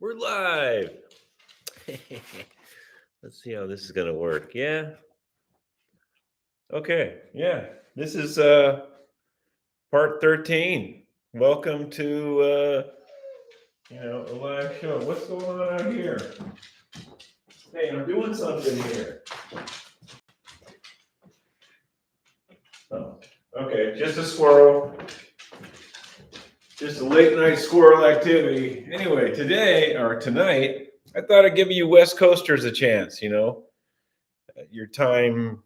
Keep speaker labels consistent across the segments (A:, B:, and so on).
A: We're live. Let's see how this is going to work. Yeah. Okay. Yeah. This is part 13. Welcome to a live show. What's going on out here? Hey, I'm doing something here. Oh, okay. Just a squirrel. Just a late night squirrel activity. Anyway, tonight, I thought I'd give you West Coasters a chance, your time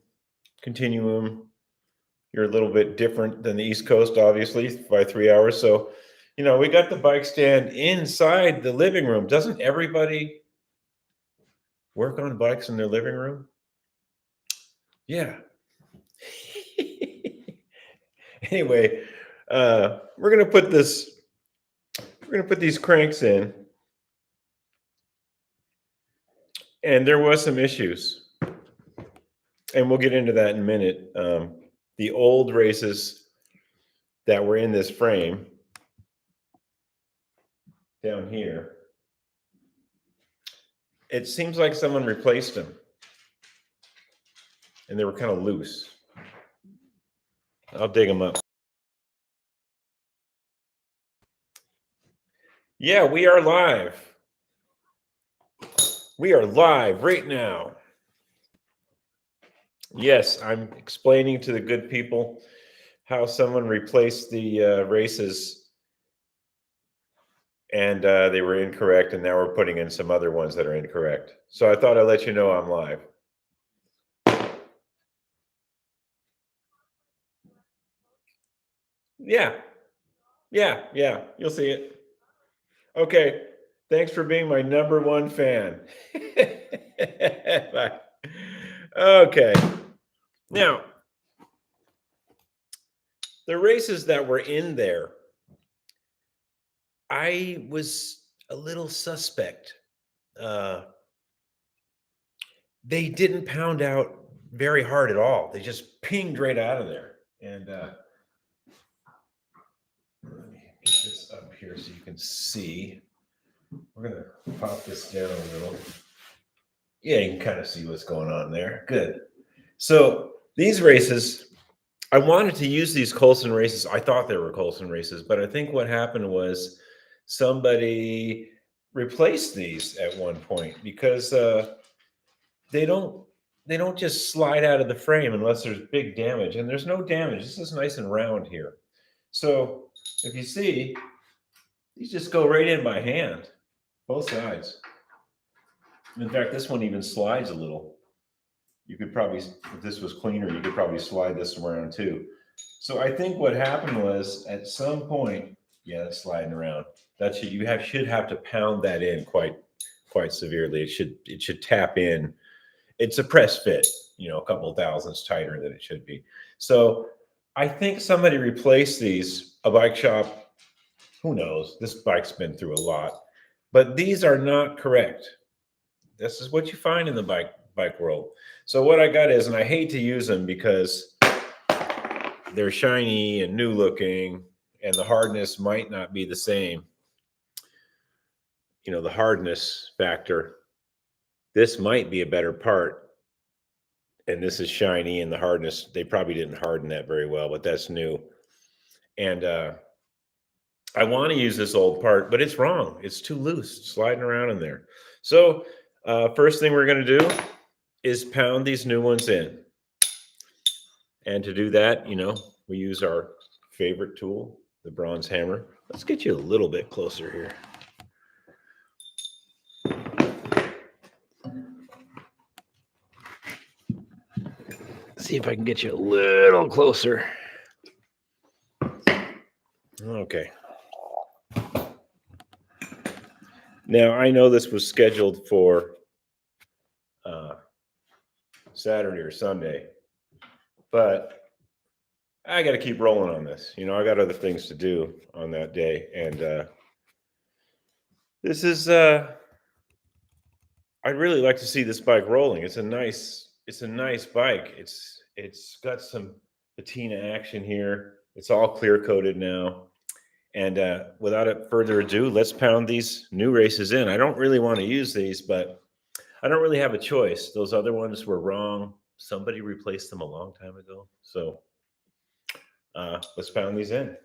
A: continuum. You're a little bit different than the East Coast, obviously, by 3 hours. So, we got the bike stand inside the living room. Doesn't everybody work on bikes in their living room? Yeah. Anyway, we're gonna put these cranks in, and there was some issues, and we'll get into that in a minute. The old races that were in this frame down here, it seems like someone replaced them, and they were kind of loose. I'll dig them up. Yeah, we are live. We are live right now. Yes, I'm explaining to the good people how someone replaced the races, and they were incorrect, and now we're putting in some other ones that are incorrect. So I thought I'd let you know I'm live. Yeah, you'll see it. Okay, thanks for being my number one fan. Bye. Okay, now the races that were in there, I was a little suspect. They didn't pound out very hard at all. They just pinged right out of there. And let me get this up here so you can see. We're going to pop this down a little. Yeah, you can kind of see what's going on there. Good. So these races, I wanted to use these Colson races. I thought they were Colson races, but I think what happened was somebody replaced these at one point because they don't just slide out of the frame unless there's big damage, and there's no damage. This is nice and round here. So if you see, these just go right in by hand, both sides. In fact, this one even slides a little. You could probably, if this was cleaner, you could probably slide this around too. So I think what happened was at some point, yeah, it's sliding around. That should have to pound that in quite severely. It should tap in. It's a press fit, a couple of thousandths tighter than it should be. So I think somebody replaced these, a bike shop. Who knows? This bike's been through a lot, but these are not correct. This is what you find in the bike world. So what I got is, and I hate to use them because they're shiny and new looking, and the hardness might not be the same. The hardness factor. This might be a better part, and this is shiny, and the hardness, they probably didn't harden that very well, but that's new. And I want to use this old part, but it's wrong. It's too loose, sliding around in there. So first thing we're going to do is pound these new ones in. And to do that, we use our favorite tool, the bronze hammer. Let's get you a little bit closer here. See if I can get you a little closer. Okay. Now, I know this was scheduled for Saturday or Sunday, but I got to keep rolling on this. I got other things to do on that day. And this is, I'd really like to see this bike rolling. It's a nice bike. It's got some patina action here. It's all clear coated now. And without further ado, let's pound these new races in. I don't really want to use these, but I don't really have a choice. Those other ones were wrong. Somebody replaced them a long time ago. So let's pound these in.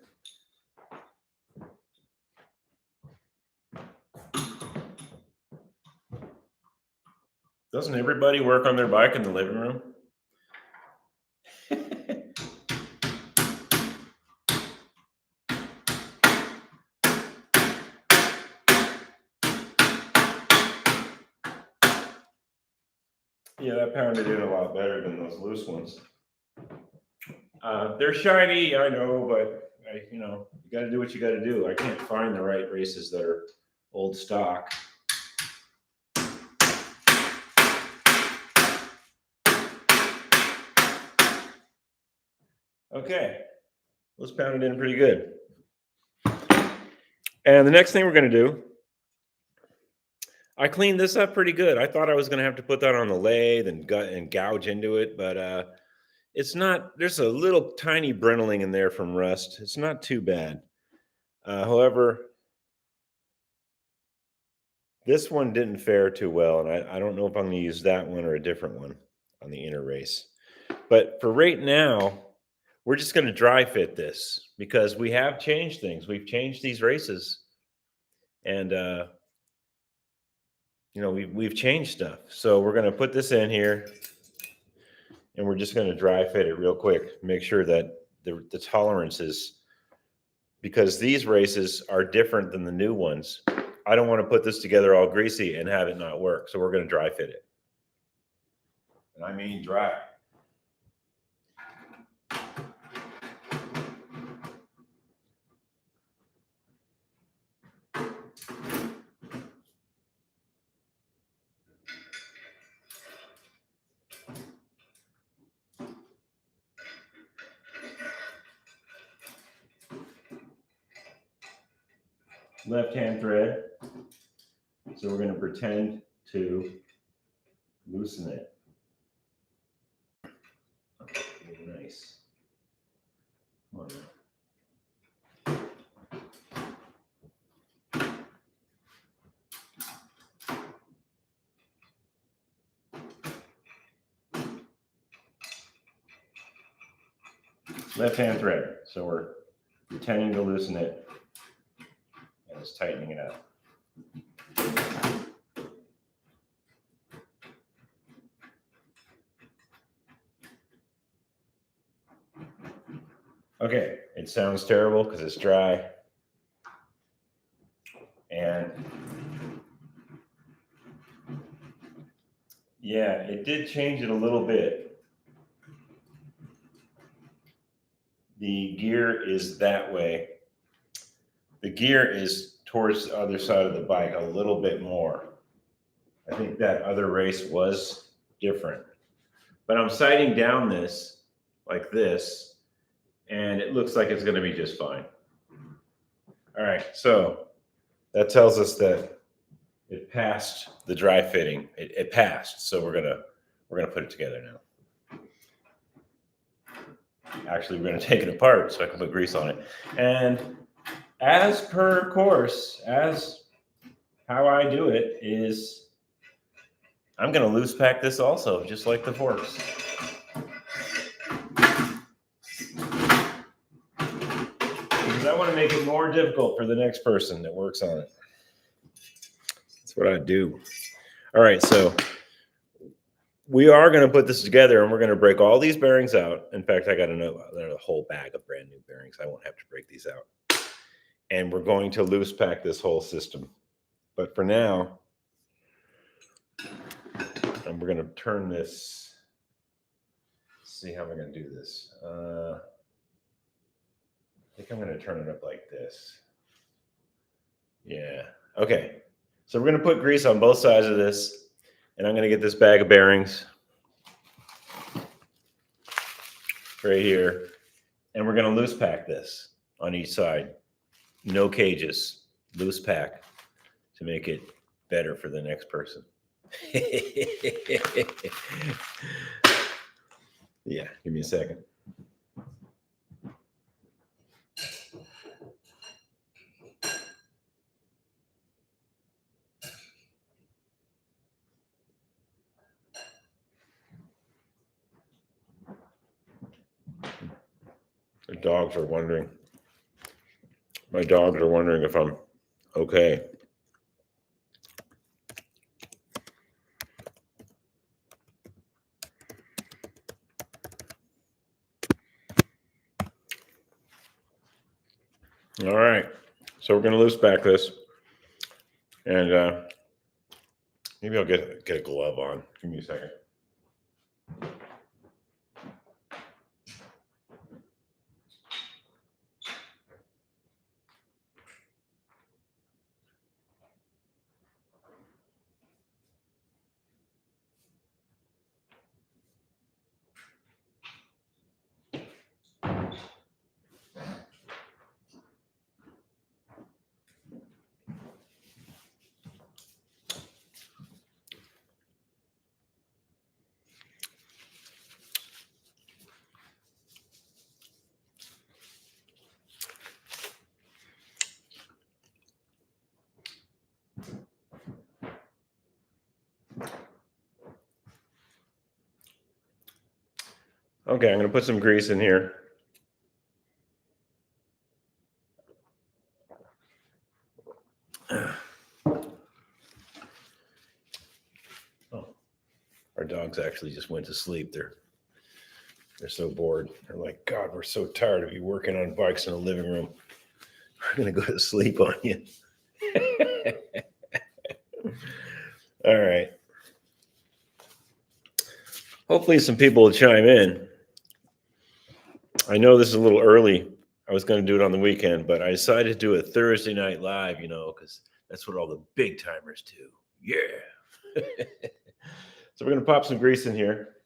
A: Doesn't everybody work on their bike in the living room? Yeah, that pounded in a lot better than those loose ones. They're shiny, I know, but you got to do what you got to do. I can't find the right races that are old stock. Okay, let's pound it in pretty good. And the next thing we're going to do, I cleaned this up pretty good. I thought I was going to have to put that on the lathe and gouge into it, but it's not. There's a little tiny brittling in there from rust. It's not too bad. However, this one didn't fare too well, and I don't know if I'm going to use that one or a different one on the inner race. But for right now, we're just going to dry fit this because we have changed things. We've changed these races, and we've changed stuff. So we're going to put this in here, and we're just going to dry fit it real quick. Make sure that the tolerance is, because these races are different than the new ones. I don't want to put this together all greasy and have it not work. So we're going to dry fit it. And I mean dry. Left-hand thread. So we're going to pretend to loosen it. Nice. Come on now. Left-hand thread. So we're pretending to loosen it and it's tightening it up. Okay, it sounds terrible because it's dry. And yeah, it did change it a little bit. The gear is that way. The gear is towards the other side of the bike a little bit more. I think that other race was different. But I'm sighting down this like this, and it looks like it's going to be just fine. All right, so that tells us that it passed the dry fitting. It passed, so we're gonna put it together now. Actually, we're gonna take it apart so I can put grease on it. And as per course, as how I do it is, I'm gonna loose pack this also, just like the forks. Because I want to make it more difficult for the next person that works on it. That's what I do. All right, so we are going to put this together and we're going to break all these bearings out. In fact, I got a whole bag of brand new bearings. I won't have to break these out. And we're going to loose pack this whole system. But for now, we're going to turn this. See how we're going to do this. I think I'm going to turn it up like this. Yeah. Okay. So we're going to put grease on both sides of this. And I'm going to get this bag of bearings right here. And we're going to loose pack this on each side. No cages. Loose pack to make it better for the next person. Yeah, give me a second. dogs are wondering. My dogs are wondering if I'm okay. All right. So we're going to loose back this. And maybe I'll get a glove on. Give me a second. Okay, I'm going to put some grease in here. Oh, our dogs actually just went to sleep. They're so bored. They're like, God, we're so tired of you working on bikes in the living room. We're going to go to sleep on you. All right. Hopefully some people will chime in. I know this is a little early. I was going to do it on the weekend, but I decided to do it Thursday night live, because that's what all the big timers do. Yeah. So we're going to pop some grease in here.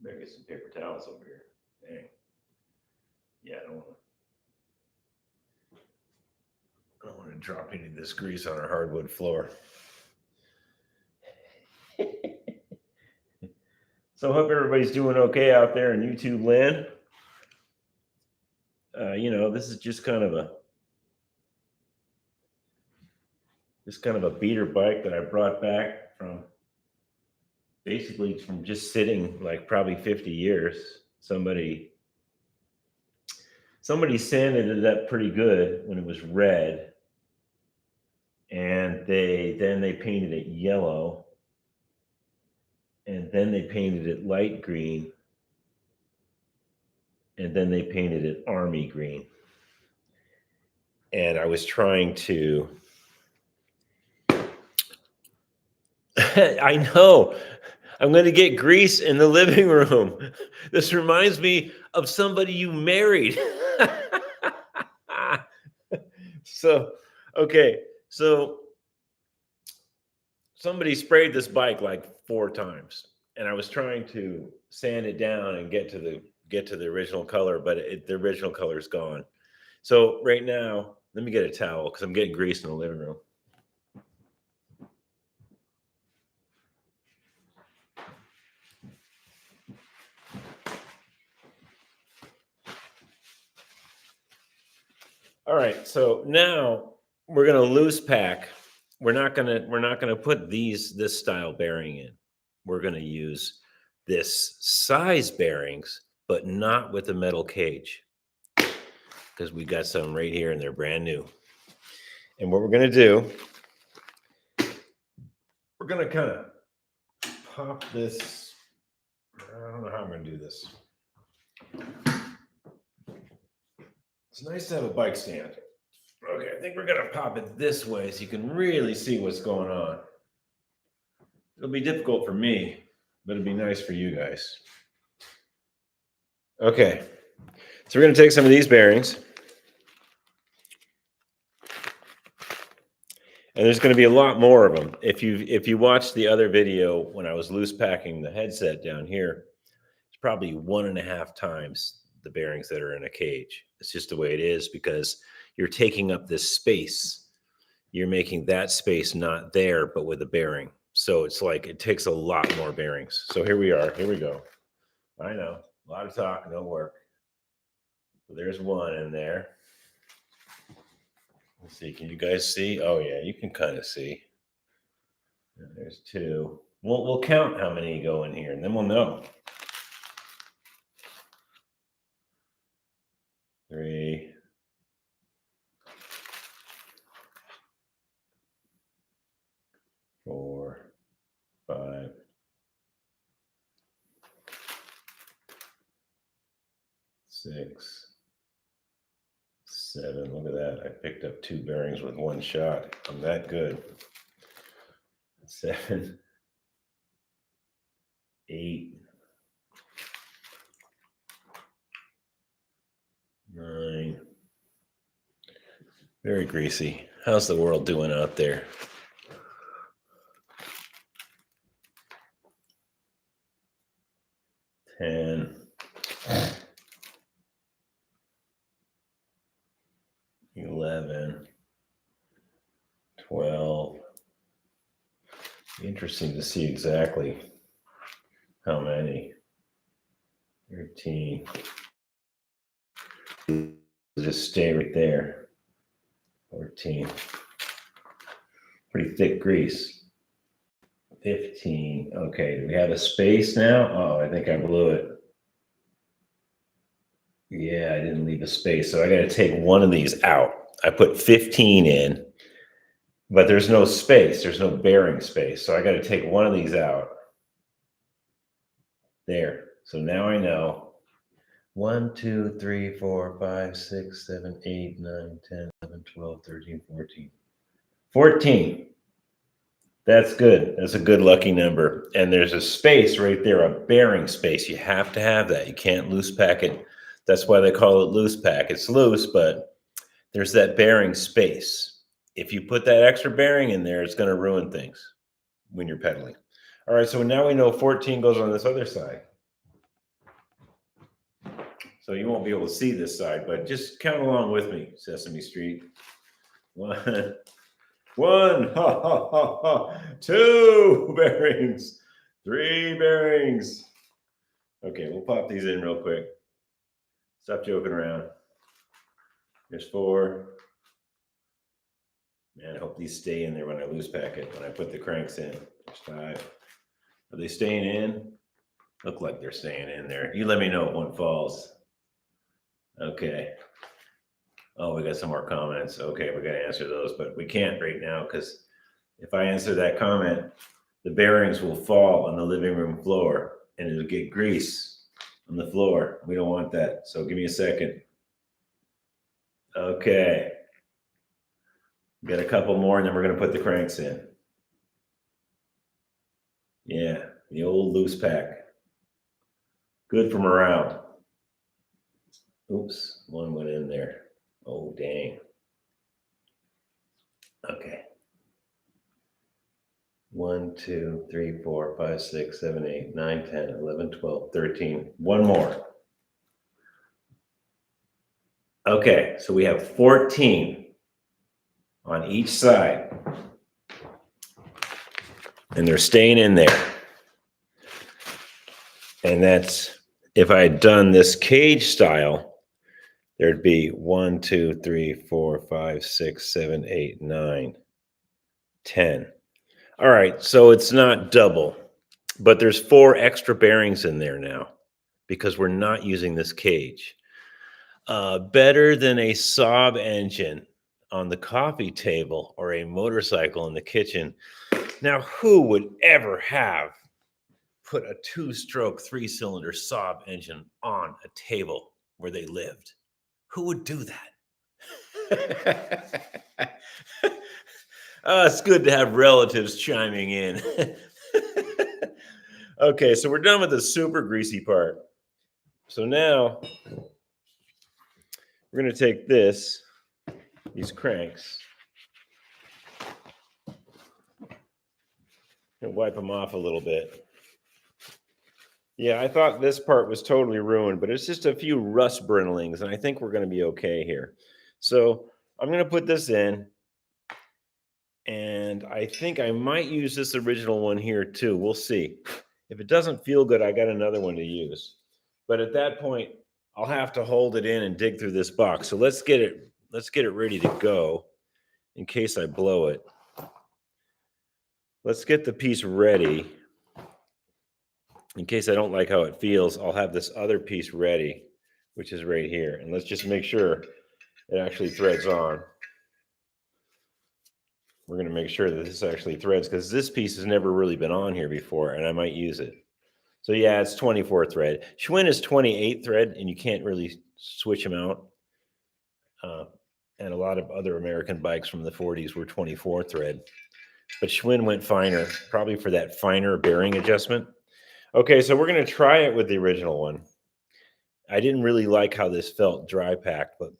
A: Better get some paper towels over here. Dang. Yeah, I don't want to drop any of this grease on our hardwood floor. So I hope everybody's doing okay out there in YouTube land. This is just kind of a beater bike that I brought back from just sitting like probably 50 years. Somebody sanded it up pretty good when it was red, and then they painted it yellow, and then they painted it light green, and then they painted it army green. And I was trying to I know. I'm going to get grease in the living room. This reminds me of somebody you married. So somebody sprayed this bike like 4 times, and I was trying to sand it down and get to the original color, but the original color is gone. So right now, let me get a towel because I'm getting grease in the living room. All right, so now we're gonna loose pack. We're not gonna put this style bearing in. We're gonna use this size bearings, but not with the metal cage, because we got some right here and they're brand new. And what we're gonna do, we're gonna kind of pop this. I don't know how I'm gonna do this. It's nice to have a bike stand. Okay, I think we're gonna pop it this way so you can really see what's going on. It'll be difficult for me, but it'd be nice for you guys. Okay, so we're gonna take some of these bearings. And there's gonna be a lot more of them. If you watched the other video when I was loose packing the headset down here, it's probably 1.5 times the bearings that are in a cage. It's just the way it is because you're taking up this space. You're making that space not there, but with a bearing. So it's like it takes a lot more bearings. So here we are. Here we go. I know. A lot of talk, no work. So there's one in there. Let's see, can you guys see? Oh yeah, you can kind of see. And there's two. We'll count how many go in here, and then we'll know. 3, 4, 5, 6, 7. Look at that. I picked up 2 bearings with one shot. I'm that good. 7, 8, 9. Very greasy. How's the world doing out there? 10, 11, 12. Interesting to see exactly how many. 13. Just stay right there. 14. Pretty thick grease. 15. Okay, do we have a space now? Oh, I think I blew it. Yeah, I didn't leave a space, so I got to take one of these out. I put 15 in, but there's no space. There's no bearing space, so I got to take one of these out. There. So now I know. 1, 2, 3, 4, 5, 6, 7, 8, 9, 10, 11, 12, 13, 14. 14. That's good. That's a good lucky number. And there's a space right there, a bearing space. You have to have that. You can't loose pack it. That's why they call it loose pack. It's loose, but there's that bearing space. If you put that extra bearing in there, it's going to ruin things when you're pedaling. All right, so now we know 14 goes on this other side. So you won't be able to see this side, but just count along with me, Sesame Street. 1, 1, ha, ha, ha, ha. 2 bearings, 3 bearings. Okay, we'll pop these in real quick. Stop joking around. There's 4. Man, I hope these stay in there when I loose pack it, when I put the cranks in. There's 5. Are they staying in? Look like they're staying in there. You let me know if one falls. Okay. Oh, we got some more comments. Okay, we got to answer those, but we can't right now because if I answer that comment, the bearings will fall on the living room floor and it'll get grease on the floor. We don't want that. So give me a second. Okay. We got a couple more and then we're going to put the cranks in. Yeah, the old loose pack. Good for morale. Oops, one went in there. Oh, dang. Okay. 1, 2, 3, 4, 5, 6, 7, 8, 9, 10, 11, 12, 13. One more. Okay, so we have 14 on each side. And they're staying in there. And that's, if I had done this cage style, there'd be 1, 2, 3, 4, 5, 6, 7, 8, 9, 10. All right, so it's not double, but there's 4 extra bearings in there now because we're not using this cage. Better than a Saab engine on the coffee table or a motorcycle in the kitchen. Now, who would ever have put a 2-stroke 3-cylinder Saab engine on a table where they lived? Who would do that? It's good to have relatives chiming in. Okay, so we're done with the super greasy part. So now we're going to take these cranks, and wipe them off a little bit. Yeah, I thought this part was totally ruined, but it's just a few rust brindlings, and I think we're going to be okay here. So I'm going to put this in, and I think I might use this original one here too. We'll see. If it doesn't feel good, I got another one to use. But at that point, I'll have to hold it in and dig through this box. So let's get it ready to go in case I blow it. Let's get the piece ready. In case I don't like how it feels, I'll have this other piece ready, which is right here. And let's just make sure it actually threads on. We're going to make sure that this actually threads because this piece has never really been on here before and I might use it. So yeah, it's 24 thread. Schwinn is 28 thread and you can't really switch them out. And a lot of other American bikes from the 40s were 24 thread. But Schwinn went finer, probably for that finer bearing adjustment. Okay, so we're going to try it with the original one. I didn't really like how this felt dry packed, but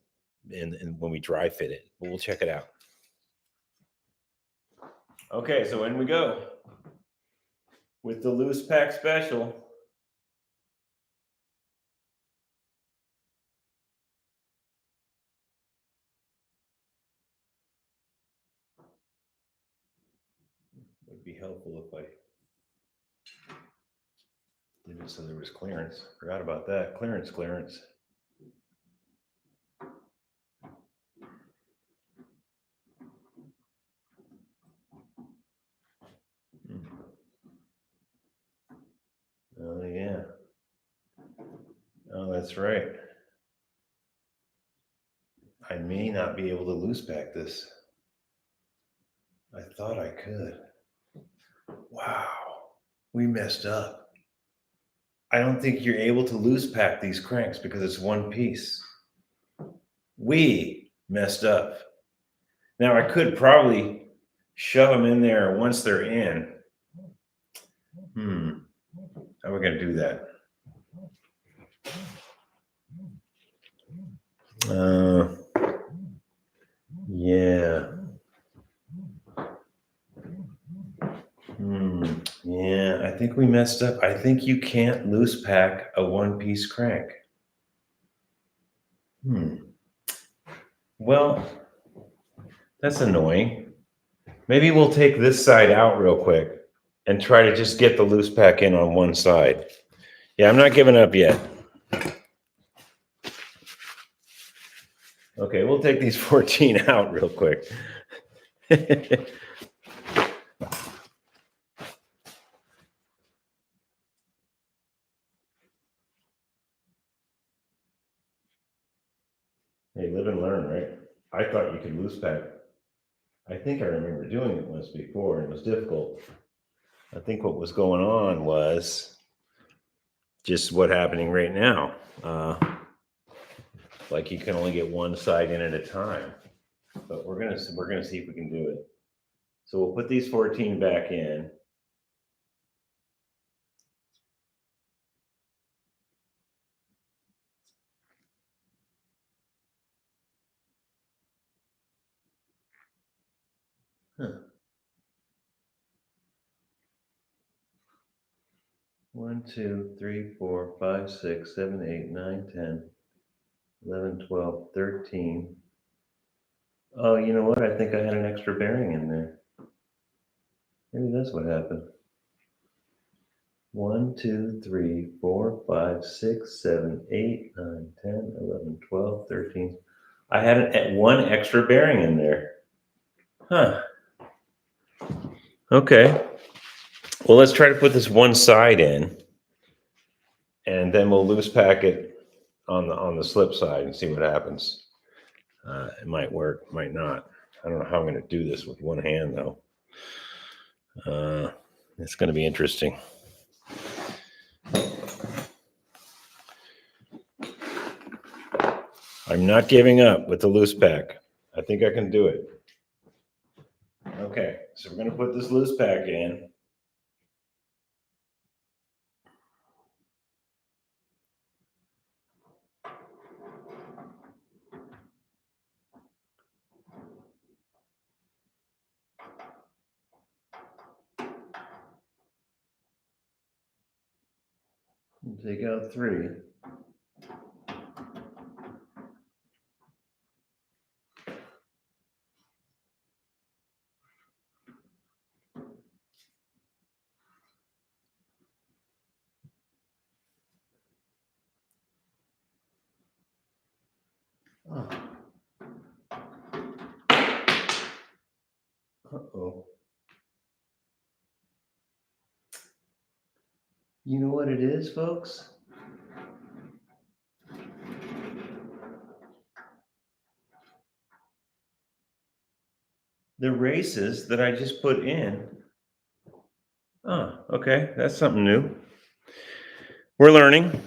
A: and when we dry fit it, but we'll check it out. Okay, so in we go with the loose pack special. Would be helpful if I did it so there was clearance. Forgot about that. Clearance. Oh yeah. Oh, that's right. I may not be able to loose pack this. I thought I could. Wow. We messed up. I don't think you're able to loose pack these cranks because it's one piece. We messed up. Now I could probably shove them in there once they're in. How are we going to do that? Yeah. Yeah, I think we messed up. I think you can't loose pack a one-piece crank. Well, that's annoying. Maybe we'll take this side out real quick and try to just get the loose pack in on one side. Yeah, I'm not giving up yet. Okay, we'll take these 14 out real quick. Hey, live and learn, right? I thought you could loose pack. I think I remember doing it once before and it was difficult. I think what was going on was just what's happening right now. Like you can only get one side in at a time, but we're gonna see if we can do it. So we'll put these 14 back in. Huh. 1, 2, 3, 4, 5, 6, 7, 8, 9, 10, 11, 12, 13. Oh, you know what? I think I had an extra bearing in there. Maybe that's what happened. 1, 2, 3, 4, 5, 6, 7, 8, 9, 10, 11, 12, 13. I had one extra bearing in there. Huh. Okay. Well, let's try to put this one side in, and then we'll loose pack it on the slip side and see what happens. It might work, might not. I don't know how I'm going to do this with one hand, though. It's going to be interesting. I'm not giving up with the loose pack. I think I can do it. Okay, so we're going to put this loose pack in. Take out 3. Uh-oh. You know what it is, folks? The races that I just put in. Oh, okay. That's something new. We're learning.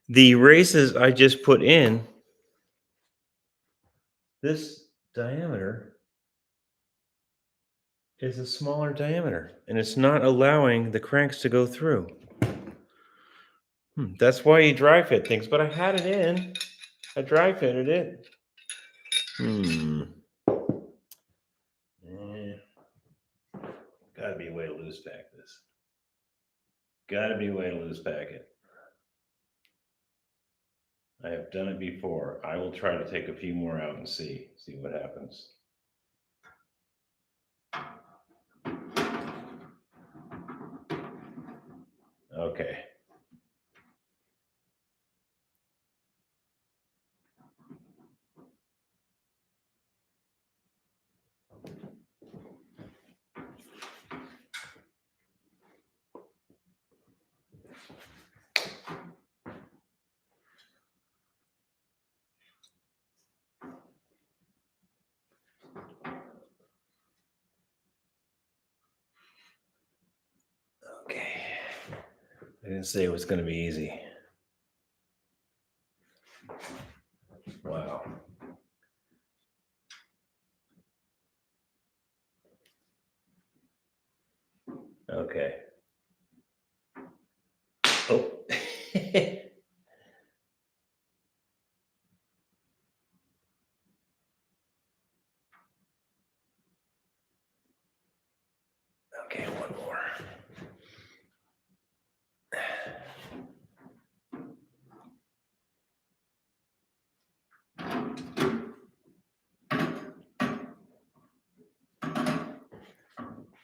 A: The races I just put in, this diameter is a smaller diameter, and it's not allowing the cranks to go through. That's why you dry fit things, but I had it in. I dry fitted it. Gotta be a way to loose pack this. Gotta be a way to loose pack it. I have done it before. I will try to take a few more out and see what happens. Okay. Okay. I didn't say it was going to be easy. Wow. Okay. Oh. Okay, one more.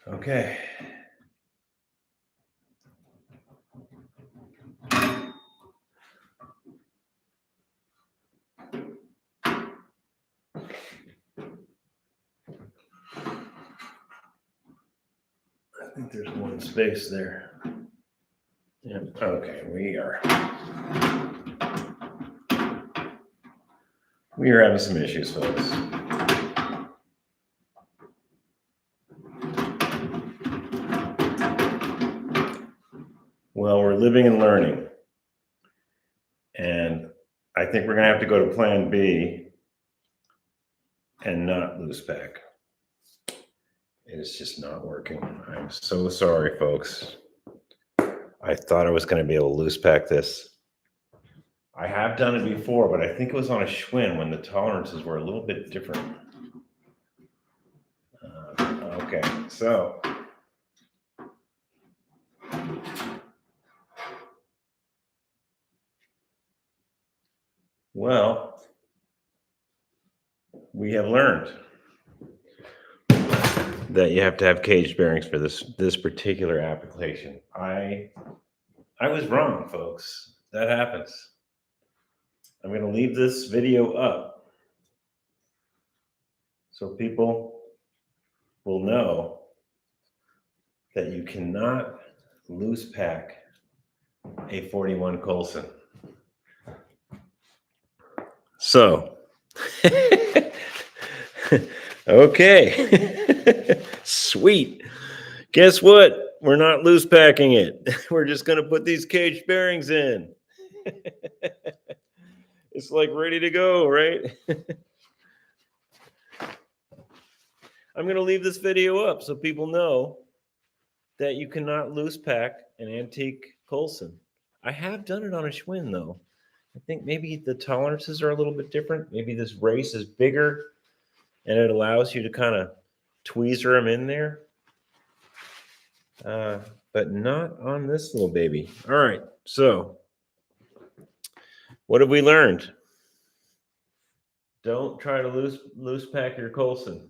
A: Okay. I think there's one space there. Yeah. Okay, we are having some issues, folks. Well, we're living and learning. And I think we're going to have to go to plan B and not loose pack. It is just not working. I'm so sorry, folks. I thought I was going to be able to loose pack this. I have done it before, but I think it was on a Schwinn when the tolerances were a little bit different. Okay, so well, we have learned that you have to have cage bearings for this particular application. I was wrong, folks. That happens. I'm going to leave this video up so people will know that you cannot loose pack a 41 Colson. So, okay, sweet. Guess what? We're not loose packing it. We're just going to put these cage bearings in. It's like ready to go, right? I'm going to leave this video up so people know that you cannot loose pack an antique Colson. I have done it on a Schwinn, though. I think maybe the tolerances are a little bit different. Maybe this race is bigger and it allows you to kind of tweezer them in there. But not on this little baby. All right, so what have we learned? Don't try to loose pack your Colson.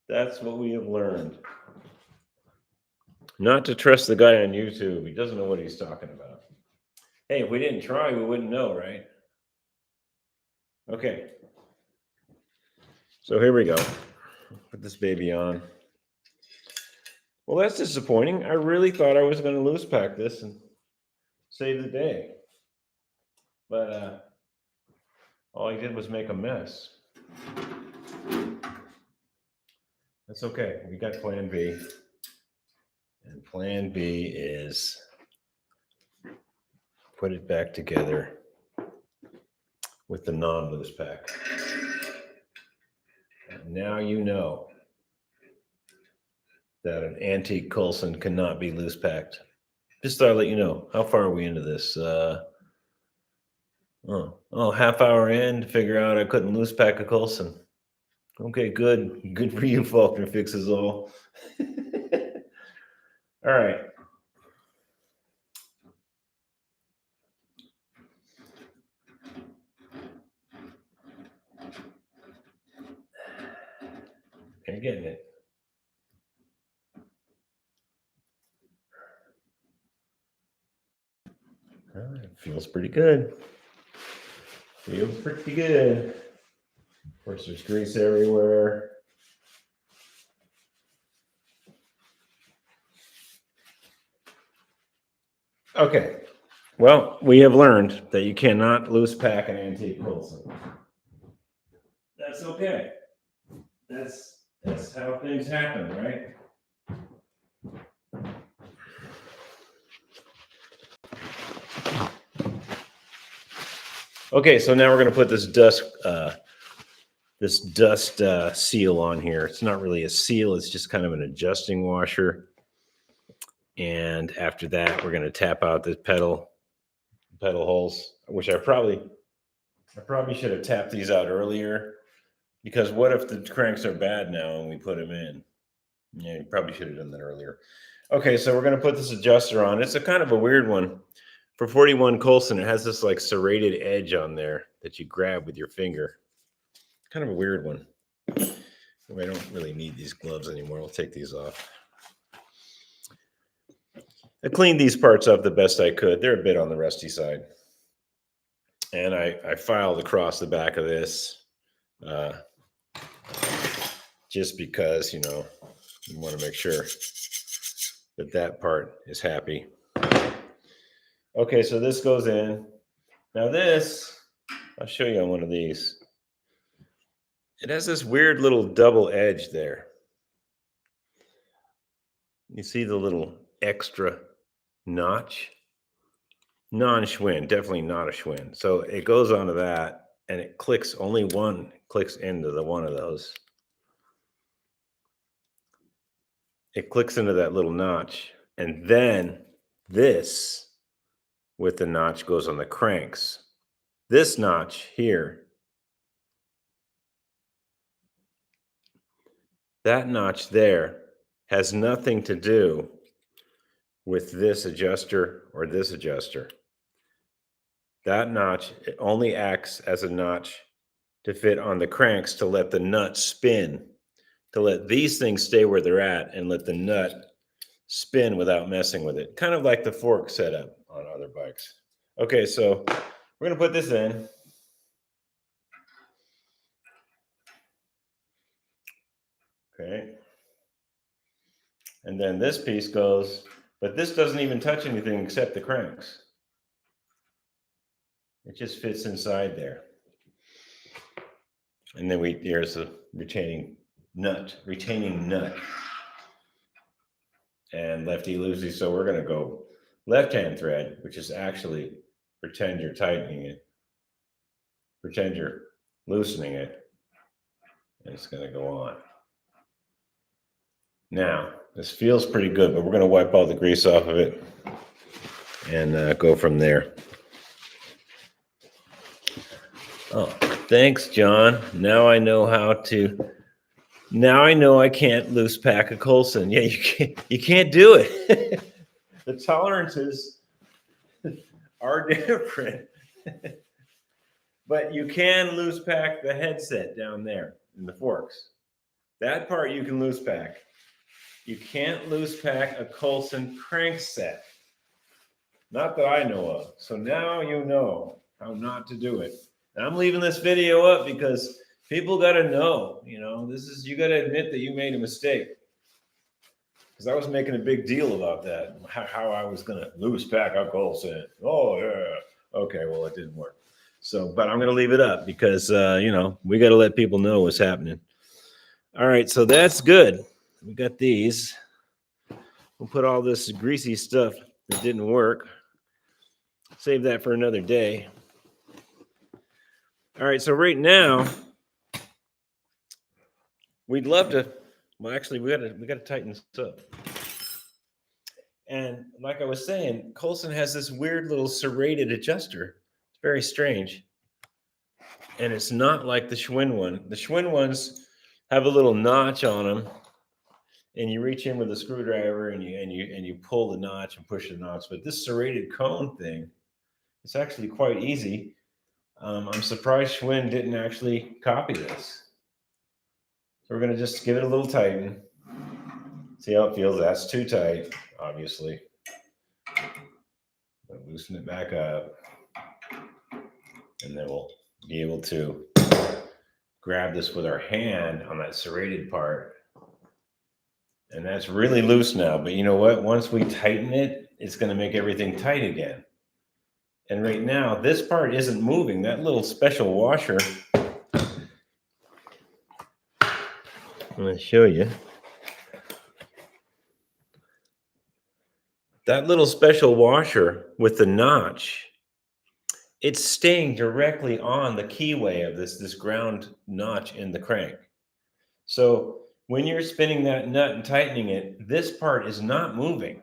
A: That's what we have learned. Not to trust the guy on YouTube. He doesn't know what he's talking about. Hey, if we didn't try, we wouldn't know, right? Okay. So here we go. Put this baby on. Well, that's disappointing. I really thought I was going to loose pack this and save the day. But all I did was make a mess. That's okay. We got plan B. And plan B is put it back together with the non-loose pack. And now you know that an antique Colson cannot be loose packed. Just thought I'd let you know. How far are we into this? Half hour in to figure out I couldn't loose pack a Colson. Okay, good. Good for you, Faulkner Fixes All. All right. Okay, getting it. All right, feels pretty good. Feels pretty good. Of course, there's grease everywhere. Okay. Well, we have learned that you cannot loose pack an antique Colson. That's okay. That's how things happen, right? Okay, so now we're going to put this dust seal on here. It's not really a seal; it's just kind of an adjusting washer. And after that, we're going to tap out the pedal holes, which I probably should have tapped these out earlier, because what if the cranks are bad now and we put them in? Yeah, you probably should have done that earlier. Okay, so we're going to put this adjuster on. It's a kind of a weird one. For 41 Colson, it has this like serrated edge on there that you grab with your finger. Kind of a weird one. I don't really need these gloves anymore. I'll take these off. I cleaned these parts up the best I could. They're a bit on the rusty side. And I filed across the back of this just because, you want to make sure that part is happy. Okay, so this goes in. Now this, I'll show you on one of these. It has this weird little double edge there. You see the little extra notch? Non-Schwinn, definitely not a Schwinn. So it goes onto that, and it clicks, only one clicks into the one of those. It clicks into that little notch, and then this with the notch goes on the cranks. This notch here, that notch there has nothing to do with this adjuster or this adjuster. That notch, it only acts as a notch to fit on the cranks to let the nut spin, to let these things stay where they're at and let the nut spin without messing with it. Kind of like the fork setup on other bikes. Okay, so we're going to put this in. Okay. And then this piece goes, but this doesn't even touch anything except the cranks. It just fits inside there. And then there's a retaining nut. And lefty loosey. So we're going to go left-hand thread, which is actually pretend you're tightening it. Pretend you're loosening it. And it's going to go on. Now, this feels pretty good, but we're going to wipe all the grease off of it and go from there. Oh, thanks, John. Now I know I can't loose pack a Colson. Yeah, you can't do it. The tolerances are different. But you can loose pack the headset down there in the forks. That part you can loose pack. You can't loose pack a Colson crank set. Not that I know of. So now you know how not to do it. And I'm leaving this video up because people got to know, you got to admit that you made a mistake. Because I was making a big deal about that, how I was going to lose pack up Colson. Oh, yeah. Okay, well, it didn't work. So, but I'm going to leave it up because, we got to let people know what's happening. All right, so that's good. We got these. We'll put all this greasy stuff that didn't work. Save that for another day. All right, so right now, we'd love to. Well, actually, we got to tighten this up. And like I was saying, Colson has this weird little serrated adjuster. It's very strange, and it's not like the Schwinn one. The Schwinn ones have a little notch on them, and you reach in with a screwdriver and you pull the notch and push the notch. But this serrated cone thing, it's actually quite easy. I'm surprised Schwinn didn't actually copy this. So we're going to just give it a little tighten. See how it feels. That's too tight, obviously. But loosen it back up. And then we'll be able to grab this with our hand on that serrated part. And that's really loose now. But you know what? Once we tighten it, it's going to make everything tight again. And right now, this part isn't moving. That little special washer, I'm going to show you. That little special washer with the notch, it's staying directly on the keyway of this ground notch in the crank. So when you're spinning that nut and tightening it, this part is not moving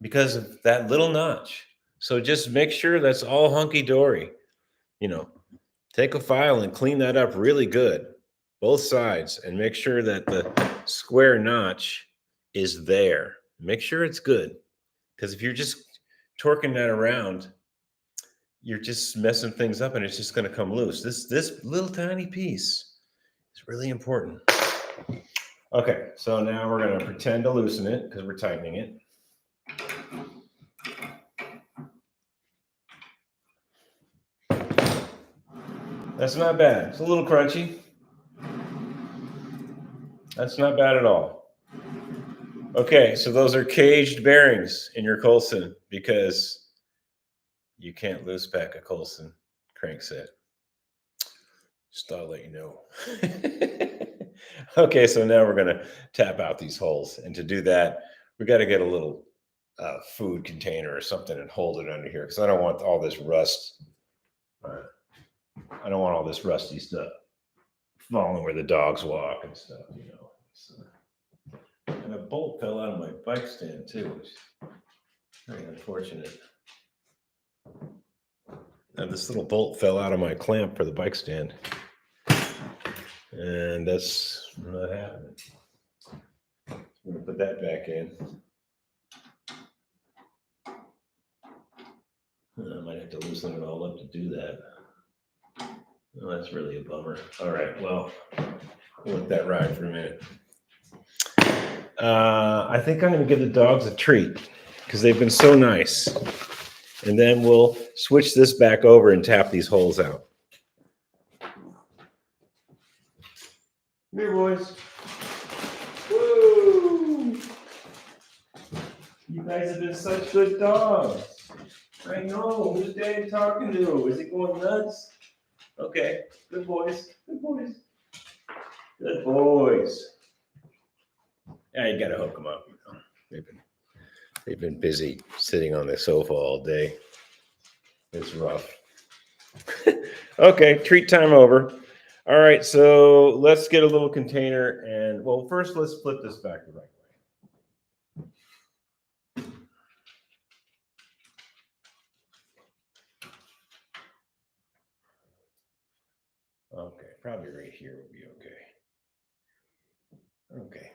A: because of that little notch. So just make sure that's all hunky-dory. Take a file and clean that up really good, both sides, and make sure that the square notch is there. Make sure it's good, because if you're just torquing that around, you're just messing things up and it's just going to come loose. This little tiny piece is really important. Okay, so now we're going to pretend to loosen it because we're tightening it. That's not bad. It's a little crunchy. That's not bad at all. Okay, so those are caged bearings in your Colson because you can't loose back a Colson crankset. Just thought I'd let you know. Okay, so now we're going to tap out these holes. And to do that, we got to get a little food container or something and hold it under here because I don't want all this rust. I don't want all this rusty stuff falling where the dogs walk and stuff, So, and a bolt fell out of my bike stand too, which is very unfortunate. Now this little bolt fell out of my clamp for the bike stand. And that's not happening. I'm going to put that back in. I might have to loosen it all up to do that. Well, that's really a bummer. All right, well, I'll let that ride for a minute. I think I'm going to give the dogs a treat because they've been so nice. And then we'll switch this back over and tap these holes out. Come here, boys. Woo! You guys have been such good dogs. I know. Who's Dad talking to? Is he going nuts? Okay. Good boys. Good boys. Good boys. Yeah, you gotta hook them up. They've been busy sitting on the sofa all day. It's rough. Okay, treat time over. All right, so let's get a little container and, well, first let's flip this back the right way. Okay, probably right here would be okay. Okay.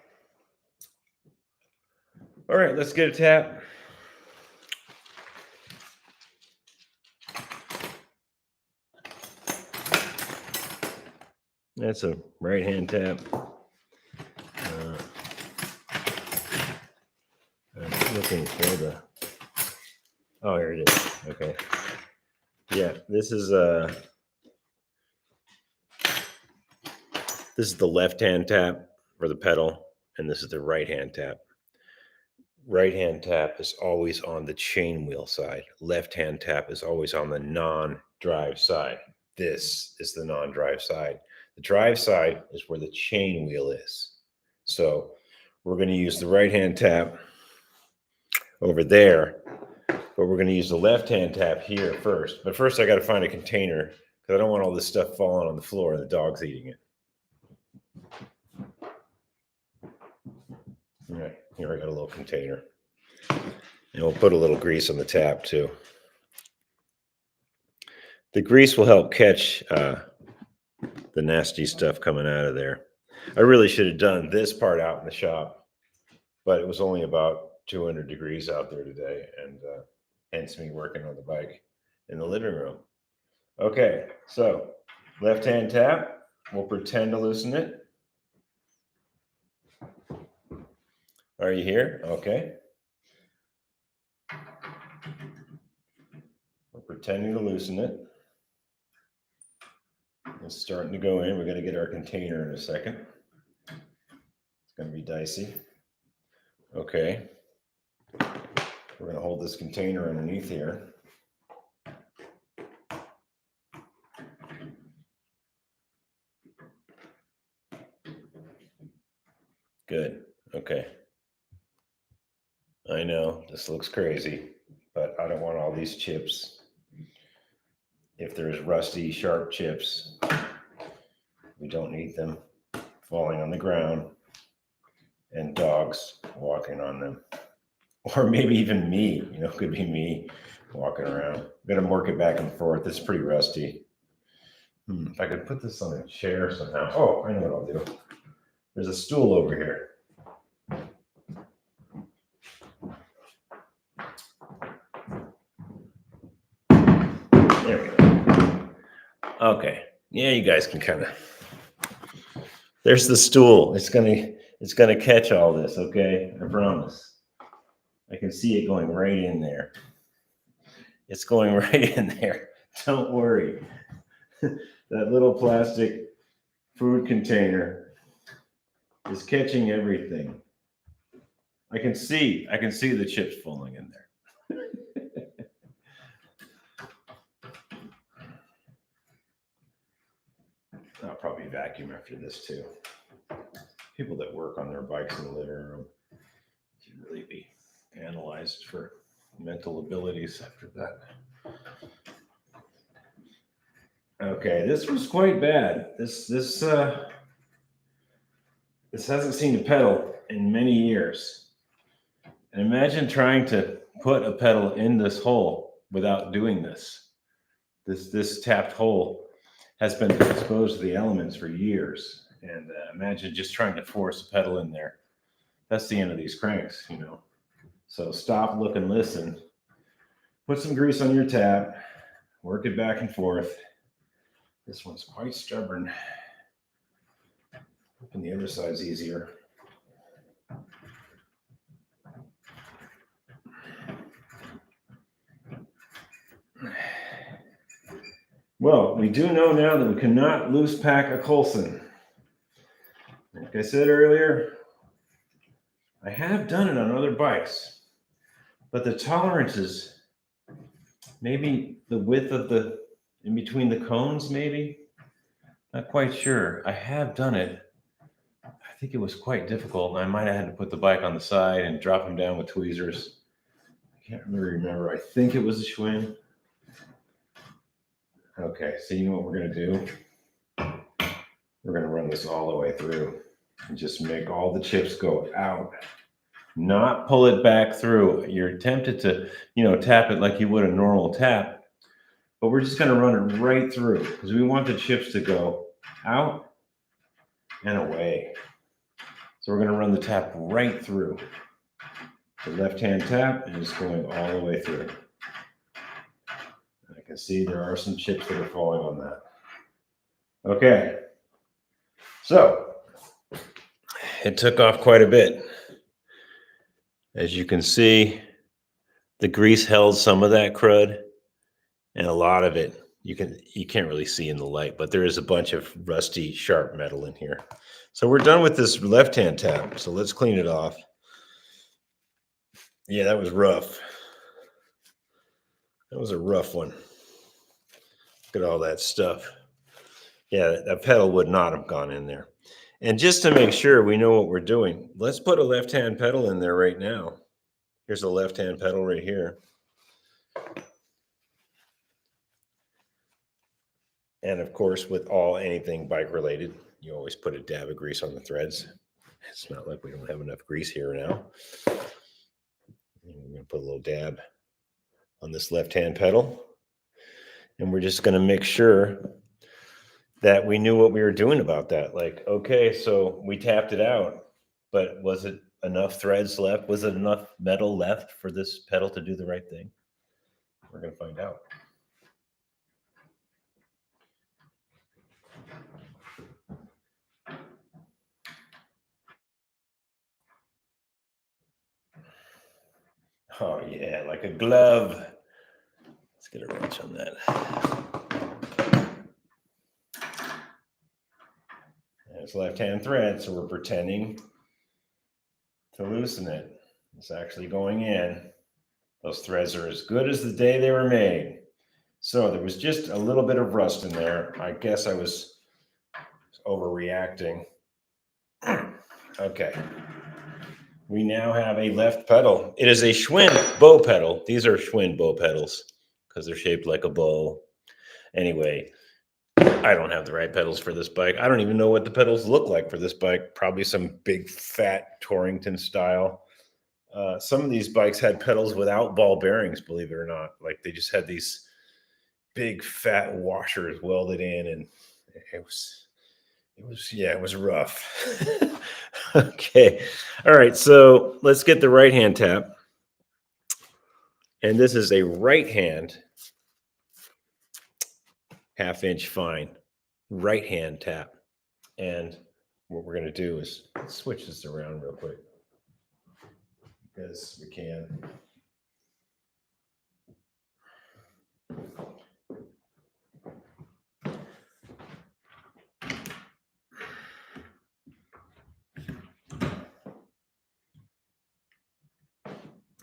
A: All right, let's get a tap. That's a right-hand tap. I'm looking for the. Oh, here it is. Okay. Yeah, this is This is the left-hand tap for the pedal, and this is the right-hand tap. Right-hand tap is always on the chain wheel side. Left-hand tap is always on the non-drive side. This is the non-drive side. The drive side is where the chain wheel is. So we're going to use the right-hand tap over there, but we're going to use the left-hand tap here first. But first I got to find a container because I don't want all this stuff falling on the floor and the dog's eating it. All right, here I got a little container. And we'll put a little grease on the tap too. The grease will help catch the nasty stuff coming out of there. I really should have done this part out in the shop, but it was only about 200 degrees out there today, and hence me working on the bike in the living room. Okay, so left-hand tap, we'll pretend to loosen it. Are you here? Okay. We're pretending to loosen it. It's starting to go in. We're going to get our container in a second. It's going to be dicey. Okay. We're going to hold this container underneath here. Good. Okay. I know this looks crazy, but I don't want all these chips. If there's rusty, sharp chips, we don't need them falling on the ground and dogs walking on them. Or maybe even me, could be me walking around. I'm going to work it back and forth. It's pretty rusty. If I could put this on a chair somehow. Oh, I know what I'll do. There's a stool over here. There we go. Okay. Yeah, you guys can kind of. There's the stool. It's gonna catch all this, okay? I promise. I can see it going right in there. It's going right in there. Don't worry. That little plastic food container is catching everything. I can see the chips falling in there. I'll probably vacuum after this too. People that work on their bikes in the living room should really be analyzed for mental abilities after that. Okay, this was quite bad. This hasn't seen a pedal in many years. And imagine trying to put a pedal in this hole without doing this. This tapped hole has been exposed to the elements for years. And imagine just trying to force a pedal in there. That's the end of these cranks, So stop, look, and listen. Put some grease on your tap. Work it back and forth. This one's quite stubborn. And the other side's easier. Well, we do know now that we cannot loose pack a Colson. Like I said earlier, I have done it on other bikes, but the tolerances, maybe the width of the, in between the cones, maybe, not quite sure. I have done it. I think it was quite difficult, and I might have had to put the bike on the side and drop them down with tweezers. I can't really remember. I think it was a Schwinn. Okay, so you know what we're going to do? We're going to run this all the way through and just make all the chips go out. Not pull it back through. You're tempted to, tap it like you would a normal tap, but we're just going to run it right through because we want the chips to go out and away. So we're going to run the tap right through. The left-hand tap and it's going all the way through. I can see there are some chips that are falling on that. Okay. So it took off quite a bit. As you can see, the grease held some of that crud and a lot of it You can't really see in the light, but there is a bunch of rusty, sharp metal in here. So we're done with this left-hand tap. So let's clean it off. Yeah, that was rough. That was a rough one. Look at all that stuff. Yeah, that pedal would not have gone in there. And just to make sure we know what we're doing, let's put a left-hand pedal in there right now. Here's a left-hand pedal right here. And of course, with anything bike related, you always put a dab of grease on the threads. It's not like we don't have enough grease here now. We're going to put a little dab on this left-hand pedal. And we're just going to make sure that we knew what we were doing about that. Like, okay, so we tapped it out, but was it enough threads left? Was it enough metal left for this pedal to do the right thing? We're going to find out. Oh yeah, like a glove. Let's get a wrench on that. There's left-hand thread, so we're pretending to loosen it. It's actually going in. Those threads are as good as the day they were made. So there was just a little bit of rust in there. I guess I was overreacting. Okay. We now have a left pedal. It is a Schwinn bow pedal. These are Schwinn bow pedals because they're shaped like a bow. Anyway, I don't have the right pedals for this bike. I don't even know what the pedals look like for this bike. Probably some big fat Torrington style. Some of these bikes had pedals without ball bearings, believe it or not. Like they just had these big fat washers welded in, and it was rough. Okay. All right. So let's get the right hand tap. And this is a right hand 1/2-inch fine right hand tap. And what we're going to do is switch this around real quick because we can.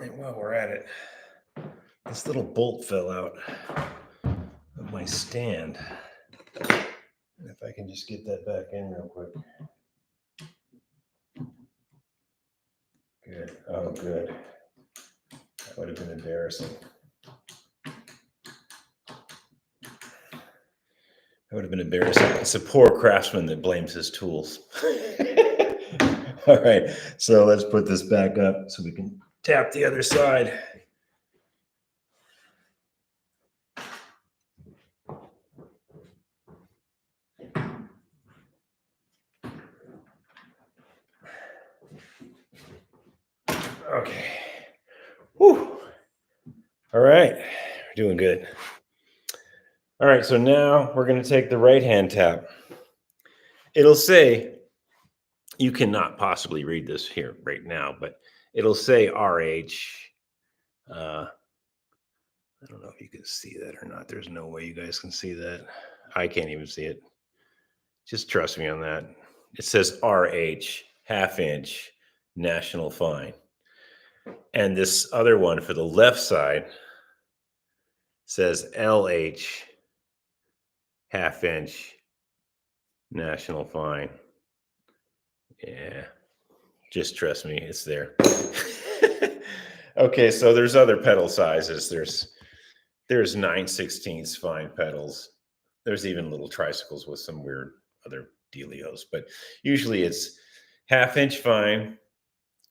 A: And while we're at it, this little bolt fell out of my stand. And if I can just get that back in real quick. Good. Oh, good. That would have been embarrassing. That would have been embarrassing. It's a poor craftsman that blames his tools. All right. So let's put this back up so we can tap the other side. Okay. Whew. All right. We're doing good. All right. So now we're going to take the right hand tap. It'll say, you cannot possibly read this here right now, but it'll say RH. I don't know if you can see that or not. There's no way you guys can see that. I can't even see it. Just trust me on that. It says RH, 1/2-inch, national fine. And this other one for the left side says LH, 1/2-inch, national fine. Yeah, just trust me, it's there. Okay, so there's other pedal sizes. There's 9/16 fine pedals. There's even little tricycles with some weird other dealios, but usually it's 1/2-inch fine,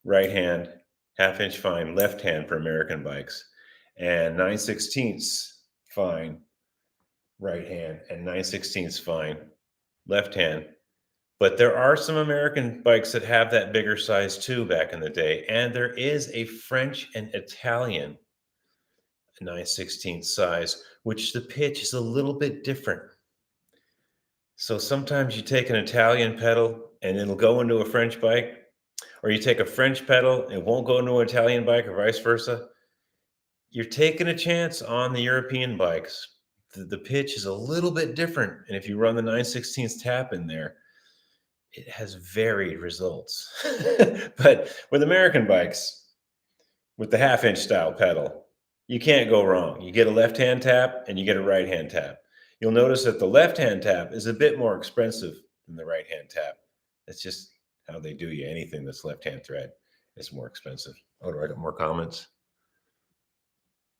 A: right hand, 1/2-inch fine, left hand for American bikes, and 9/16 fine, right hand, and 9/16 fine, left hand. But there are some American bikes that have that bigger size too back in the day, and there is a French and Italian 9/16 size, which the pitch is a little bit different. So sometimes you take an Italian pedal and it'll go into a French bike, or you take a French pedal, it won't go into an Italian bike, or vice versa. You're taking a chance on the European bikes. the pitch is a little bit different. And if you run the 9/16 tap in there, it has varied results. But with American bikes, with the half-inch style pedal, you can't go wrong. You get a left-hand tap and you get a right-hand tap. You'll notice that the left-hand tap is a bit more expensive than the right-hand tap. That's just how they do you. Anything that's left-hand thread is more expensive. Oh, do I got more comments?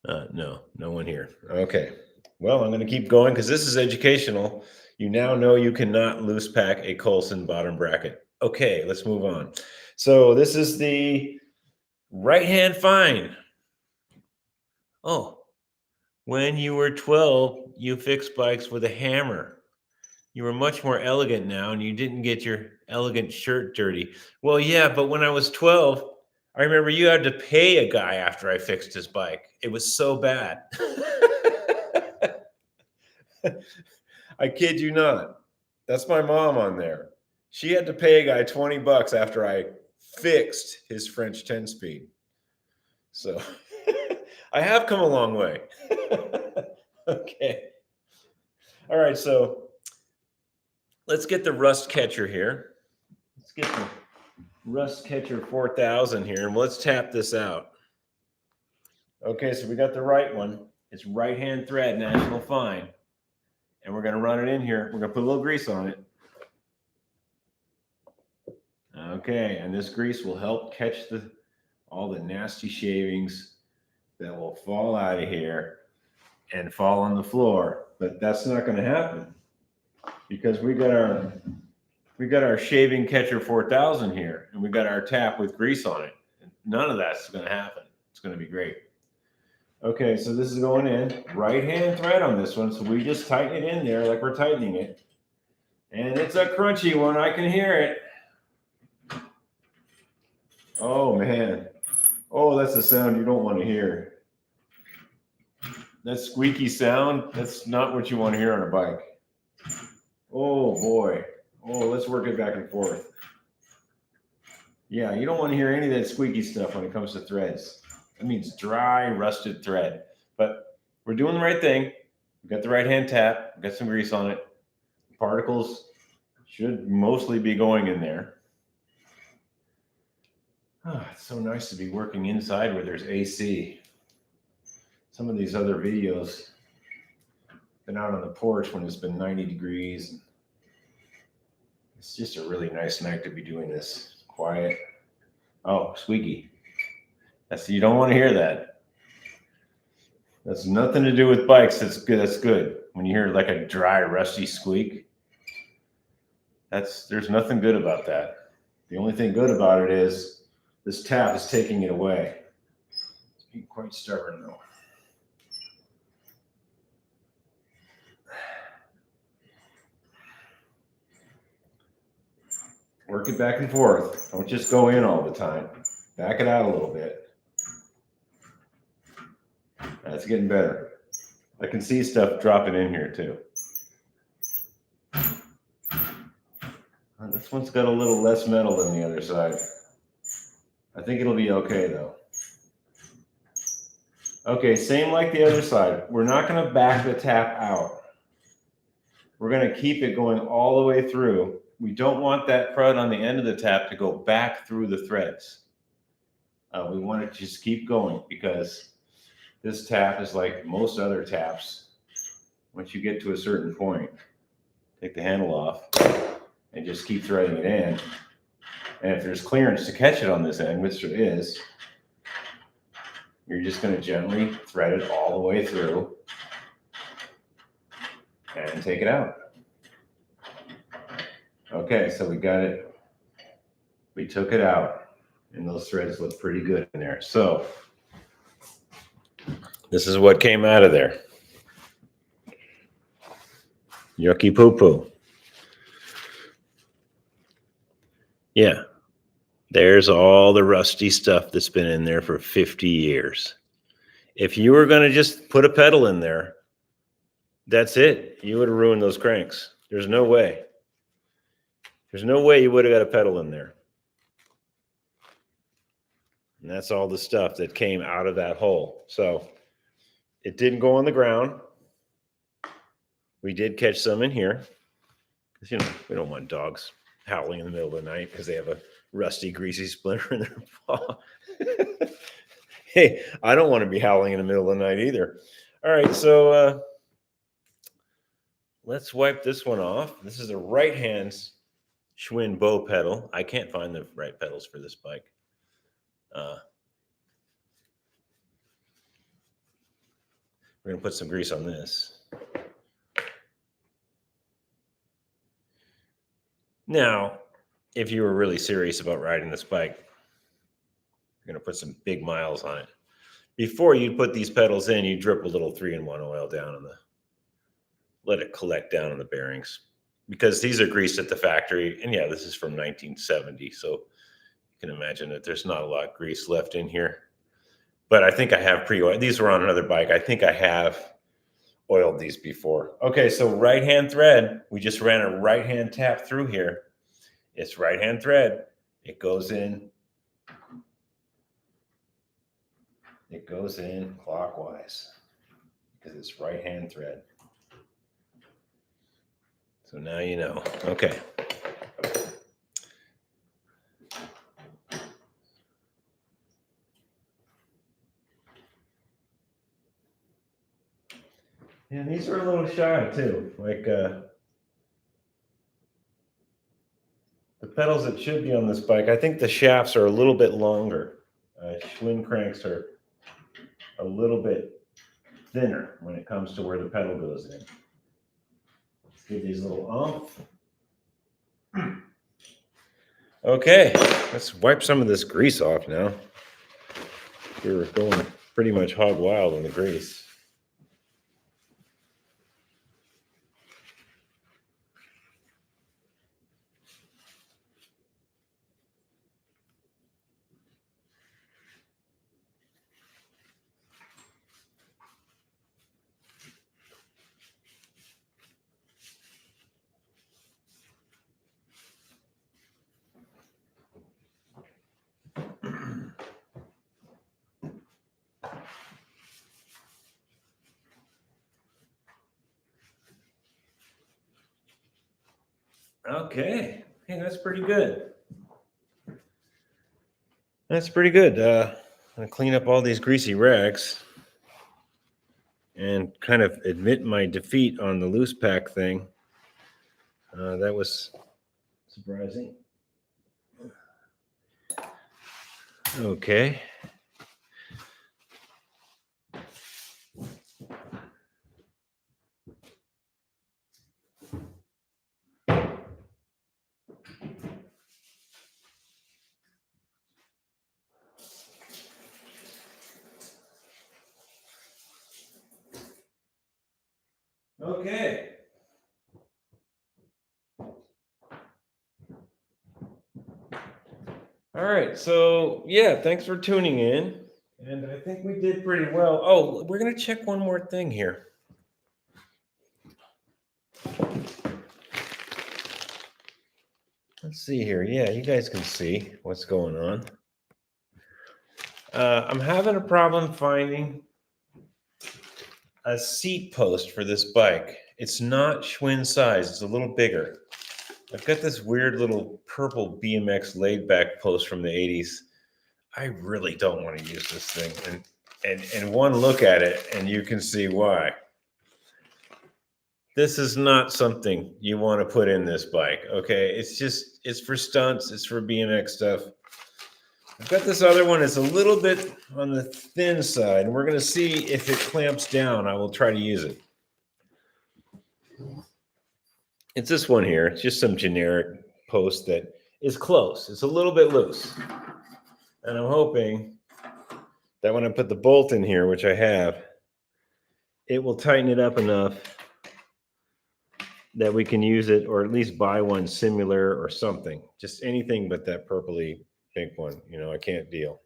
A: No one here. Okay. Well, I'm going to keep going because this is educational. You now know you cannot loose pack a Colson bottom bracket. Okay, let's move on. So this is the right-hand fine. Oh, when you were 12, you fixed bikes with a hammer. You were much more elegant now, and you didn't get your elegant shirt dirty. Well, yeah, but when I was 12, I remember you had to pay a guy after I fixed his bike. It was so bad. I kid you not. That's my mom on there. She had to pay a guy $20 after I fixed his French 10-speed. So I have come a long way. Okay. All right, so let's get the rust catcher here. Let's get the rust catcher 4000 here, and let's tap this out. Okay, so we got the right one. It's right-hand thread, national fine. And we're going to run it in here. We're going to put a little grease on it. Okay, and this grease will help catch all the nasty shavings that will fall out of here and fall on the floor. But that's not going to happen because we got our shaving catcher 4000 here, and we got our tap with grease on it. None of that's going to happen. It's going to be great. Okay, so this is going in. Right-hand thread on this one, so we just tighten it in there like we're tightening it. And it's a crunchy one. I can hear it. Oh, man. Oh, that's a sound you don't want to hear. That squeaky sound, that's not what you want to hear on a bike. Oh, boy. Oh, let's work it back and forth. Yeah, you don't want to hear any of that squeaky stuff when it comes to threads. That means dry, rusted thread. But we're doing the right thing. We've got the right-hand tap. We've got some grease on it. The particles should mostly be going in there. Oh, it's so nice to be working inside where there's AC. Some of these other videos, been out on the porch when it's been 90 degrees. It's just a really nice night to be doing this. Quiet. Oh, squeaky. You don't want to hear that. That's nothing to do with bikes. That's good. That's good. When you hear like a dry, rusty squeak, there's nothing good about that. The only thing good about it is this tap is taking it away. It's being quite stubborn though. Work it back and forth. Don't just go in all the time. Back it out a little bit. That's getting better. I can see stuff dropping in here too. This one's got a little less metal than the other side. I think it'll be okay though. Okay, same like the other side. We're not going to back the tap out. We're going to keep it going all the way through. We don't want that crud on the end of the tap to go back through the threads. We want it to just keep going because this tap is like most other taps. Once you get to a certain point, take the handle off and just keep threading it in. And if there's clearance to catch it on this end, which there is, you're just going to gently thread it all the way through and take it out. Okay, so we got it. We took it out, and those threads look pretty good in there. So this is what came out of there. Yucky poo-poo. Yeah, there's all the rusty stuff that's been in there for 50 years. If you were going to just put a pedal in there, that's it. You would have ruined those cranks. There's no way. There's no way you would have got a pedal in there. And that's all the stuff that came out of that hole. So it didn't go on the ground. We did catch some in here because, we don't want dogs howling in the middle of the night because they have a rusty, greasy splinter in their paw. Hey, I don't want to be howling in the middle of the night either. All right, so let's wipe this one off. This is a right-hand Schwinn bow pedal. I can't find the right pedals for this bike. We're going to put some grease on this. Now, if you were really serious about riding this bike, you're going to put some big miles on it. Before you put these pedals in, you drip a little 3-in-1 oil down on let it collect down on the bearings. Because these are greased at the factory. And yeah, this is from 1970. So you can imagine that there's not a lot of grease left in here. But I think I have pre-oiled. These were on another bike. I think I have oiled these before. Okay, so right-hand thread. We just ran a right-hand tap through here. It's right-hand thread. It goes in. It goes in clockwise because it's right-hand thread. So now you know. Okay. And these are a little shy too. Like the pedals that should be on this bike, I think the shafts are a little bit longer. Schwinn cranks are a little bit thinner when it comes to where the pedal goes in. Let's give these a little oomph. Okay, let's wipe some of this grease off now. We were going pretty much hog wild on the grease. Okay, hey, that's pretty good. That's pretty good. I'm gonna clean up all these greasy rags and kind of admit my defeat on the loose pack thing. That was surprising. Okay. Okay. All right. So, yeah, thanks for tuning in. And I think we did pretty well. Oh, we're going to check one more thing here. Let's see here. Yeah, you guys can see what's going on. I'm having a problem finding a seat post for this bike. It's not Schwinn size. It's a little bigger. I've got this weird little purple BMX laid back post from the 80s. I really don't want to use this thing. And one look at it and you can see why. This is not something you want to put in this bike, okay? It's for stunts, it's for BMX stuff. I've got this other one. It's a little bit on the thin side, and we're going to see if it clamps down. I will try to use it. It's this one here. It's just some generic post that is close. It's a little bit loose. And I'm hoping that when I put the bolt in here, which I have, it will tighten it up enough that we can use it, or at least buy one similar or something. Just anything but that purpley pink one. I can't deal.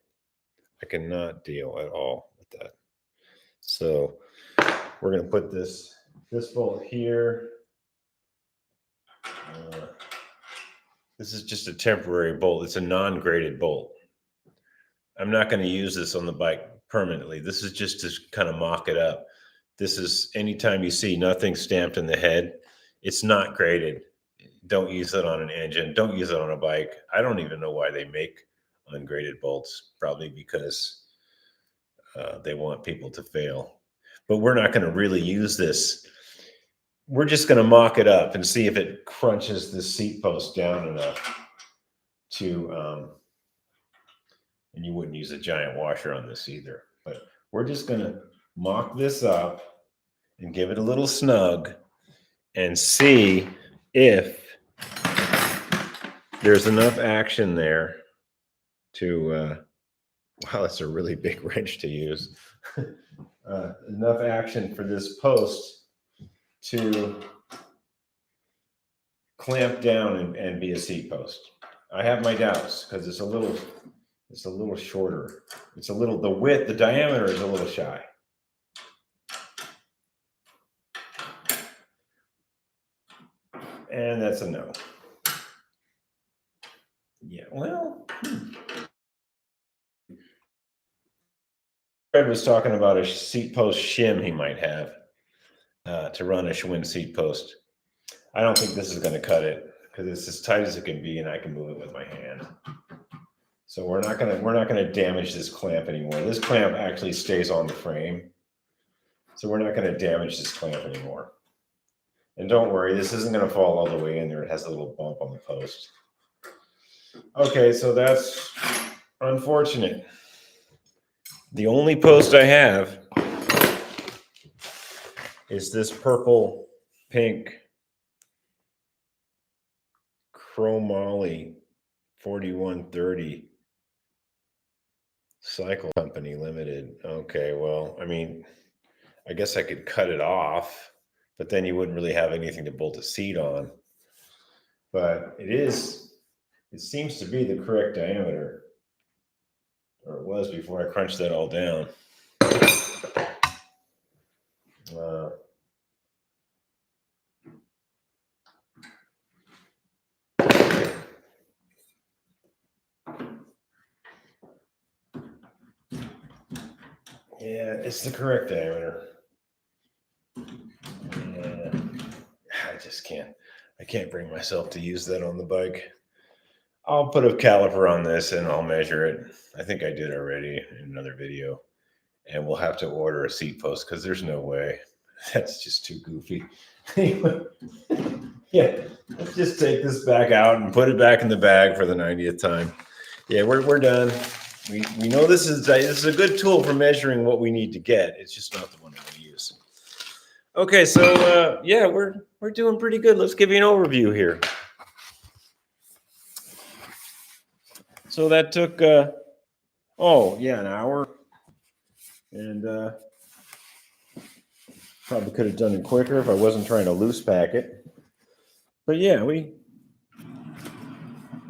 A: I cannot deal at all with that. So we're going to put this bolt here. This is just a temporary bolt. It's a non-graded bolt. I'm not going to use this on the bike permanently. This is just to kind of mock it up. This is anytime you see nothing stamped in the head, it's not graded. Don't use it on an engine. Don't use it on a bike. I don't even know why they make ungraded bolts. Probably because they want people to fail. But we're not going to really use this. We're just going to mock it up and see if it crunches the seat post down enough to, and you wouldn't use a giant washer on this either. But we're just going to mock this up and give it a little snug and see if there's enough action there to, wow, that's a really big wrench to use. Enough action for this post to clamp down and be a seat post. I have my doubts because it's a little shorter. It's a little, the width, the diameter is a little shy. And that's a no. Yeah, well, Fred was talking about a seat post shim he might have to run a Schwinn seat post. I don't think this is going to cut it because it's as tight as it can be, and I can move it with my hand. So we're not gonna damage this clamp anymore. This clamp actually stays on the frame, so we're not going to damage this clamp anymore. And don't worry, this isn't going to fall all the way in there. It has a little bump on the post. Okay, so that's unfortunate. The only post I have is this purple pink chromoly 4130 Cycle Company Limited. Okay, well, I mean, I guess I could cut it off, but then you wouldn't really have anything to bolt a seat on. But it seems to be the correct diameter, or it was before I crunched that all down. Yeah, it's the correct diameter. Yeah, I can't bring myself to use that on the bike. I'll put a caliper on this and I'll measure it. I think I did already in another video. And we'll have to order a seat post because there's no way. That's just too goofy. Yeah, let's just take this back out and put it back in the bag for the 90th time. Yeah, we're done. We know this is a good tool for measuring what we need to get. It's just not the one I'm going to use. Okay, so yeah, we're doing pretty good. Let's give you an overview here. So that took an hour, and probably could have done it quicker if I wasn't trying to loose pack it. But yeah, we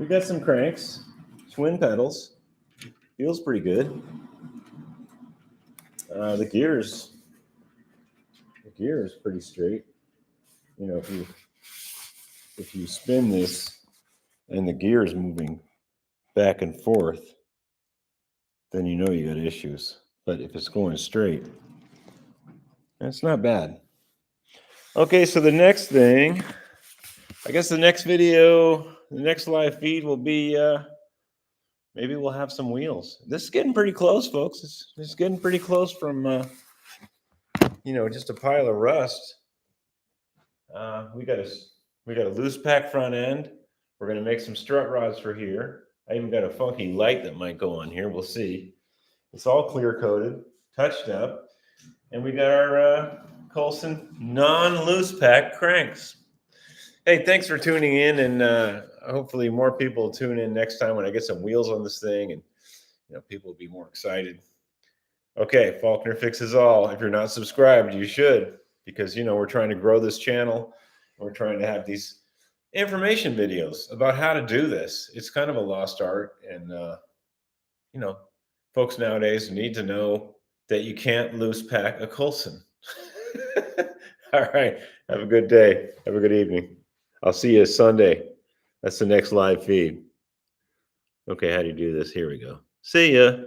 A: got some cranks, Schwinn pedals. Feels pretty good. The gear is pretty straight. You know, if you spin this and the gear is moving back and forth, then you know you got issues. But if it's going straight, that's not bad. Okay, so the next thing, I guess the next video, the next live feed will be maybe we'll have some wheels. This is getting pretty close, folks. It's getting pretty close from just a pile of rust. We got a loose pack front end. We're gonna make some strut rods for here. I even got a funky light that might go on here. We'll see. It's all clear coated, touched up, and we got our Colson non-loose pack cranks. Hey, thanks for tuning in, and hopefully more people will tune in next time when I get some wheels on this thing, and people will be more excited. Okay, Faulkner Fixes All. If you're not subscribed, you should, because we're trying to grow this channel. We're trying to have these information videos about how to do this. It's kind of a lost art, and folks nowadays need to know that you can't loose pack a Colson. All right, have a good day. Have a good evening. I'll see you Sunday. That's the next live feed. Okay, how do you do this? Here we go. See ya.